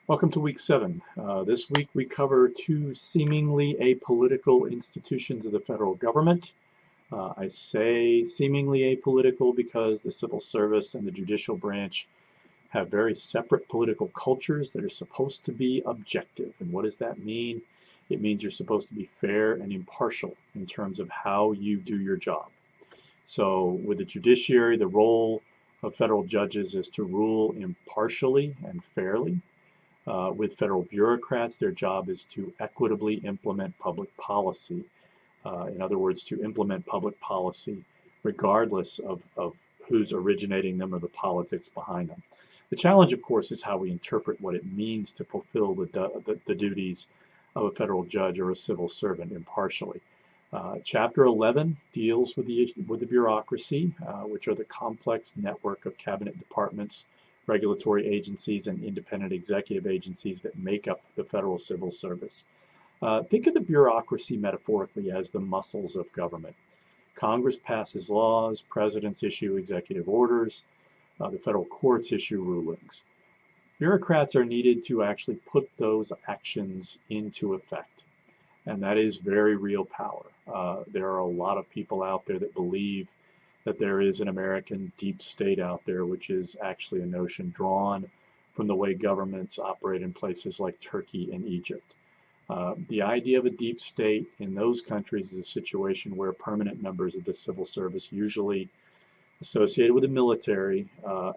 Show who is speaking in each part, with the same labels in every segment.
Speaker 1: Welcome to week 7. This week we cover two seemingly apolitical institutions of the federal government. I say seemingly apolitical because the civil service and the judicial branch have very separate political cultures that are supposed to be objective. And what does that mean? It means you're supposed to be fair and impartial in terms of how you do your job. So with the judiciary, the role of federal judges is to rule impartially and fairly. With federal bureaucrats, their job is to equitably implement public policy. In other words, to implement public policy regardless of who's originating them or the politics behind them. The challenge, of course, is how we interpret what it means to fulfill the duties of a federal judge or a civil servant impartially. Chapter 11 deals with the bureaucracy, which are the complex network of cabinet departments, regulatory agencies, and independent executive agencies that make up the federal civil service. Think of the bureaucracy metaphorically as the muscles of government. Congress passes laws, presidents issue executive orders, the federal courts issue rulings. Bureaucrats are needed to actually put those actions into effect, and that is very real power. There are a lot of people out there that believe that there is an American deep state out there, which is actually a notion drawn from the way governments operate in places like Turkey and Egypt. The idea of a deep state in those countries is a situation where permanent members of the civil service, usually associated with the military,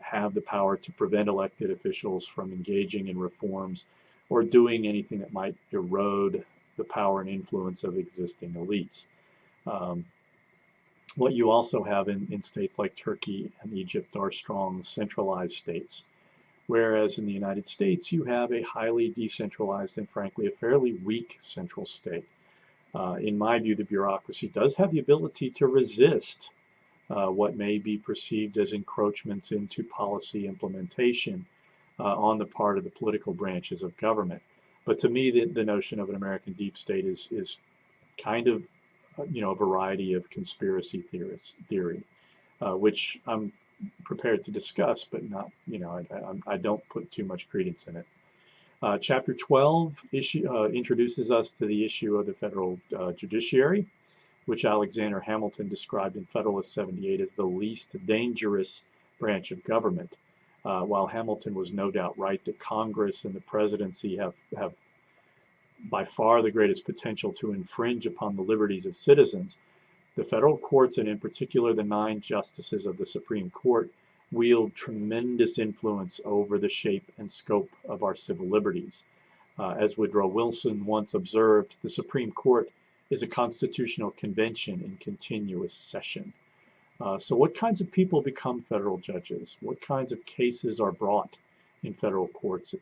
Speaker 1: have the power to prevent elected officials from engaging in reforms or doing anything that might erode the power and influence of existing elites. What you also have in states like Turkey and Egypt are strong centralized states, whereas in the United States you have a highly decentralized and frankly a fairly weak central state. In my view, the bureaucracy does have the ability to resist what may be perceived as encroachments into policy implementation on the part of the political branches of government. But to me, the notion of an American deep state is kind of a variety of conspiracy theory, which I'm prepared to discuss, but not, I don't put too much credence in it. Chapter 12 introduces us to the issue of the federal judiciary, which Alexander Hamilton described in Federalist 78 as the least dangerous branch of government. While Hamilton was no doubt right that Congress and the presidency have by far the greatest potential to infringe upon the liberties of citizens, the federal courts, and in particular the 9 justices of the Supreme Court, wield tremendous influence over the shape and scope of our civil liberties. As Woodrow Wilson once observed, the Supreme Court is a constitutional convention in continuous session. So what kinds of people become federal judges? What kinds of cases are brought in federal courts?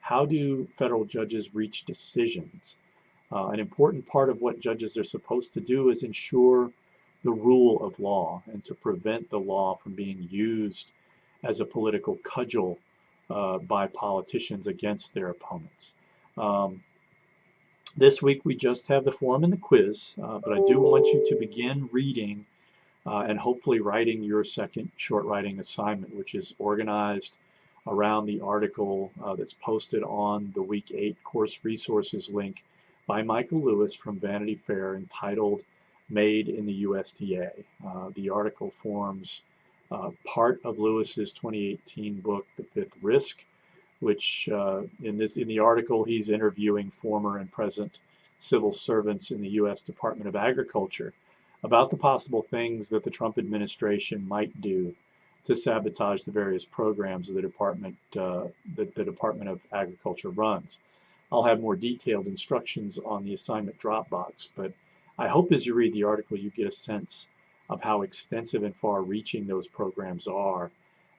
Speaker 1: How do federal judges reach decisions? An important part of what judges are supposed to do is ensure the rule of law and to prevent the law from being used as a political cudgel by politicians against their opponents. This week we just have the forum and the quiz, but I do want you to begin reading and hopefully writing your second short writing assignment, which is organized around the article that's posted on the Week 8 course resources link by Michael Lewis from Vanity Fair entitled Made in the USDA. The article forms part of Lewis's 2018 book, The Fifth Risk, which in the article he's interviewing former and present civil servants in the U.S. Department of Agriculture about the possible things that the Trump administration might do to sabotage the various programs of the Department of Agriculture runs. I'll have more detailed instructions on the assignment Dropbox, but I hope as you read the article you get a sense of how extensive and far-reaching those programs are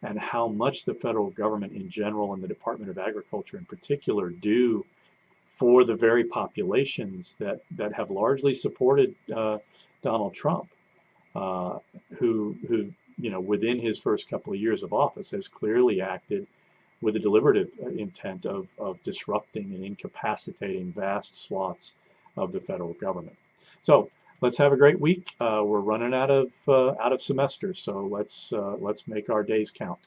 Speaker 1: and how much the federal government in general and the Department of Agriculture in particular do for the very populations that have largely supported Donald Trump, who within his first couple of years of office has clearly acted with the deliberative intent of disrupting and incapacitating vast swaths of the federal government. So let's have a great week. We're running out of semesters, so let's make our days count.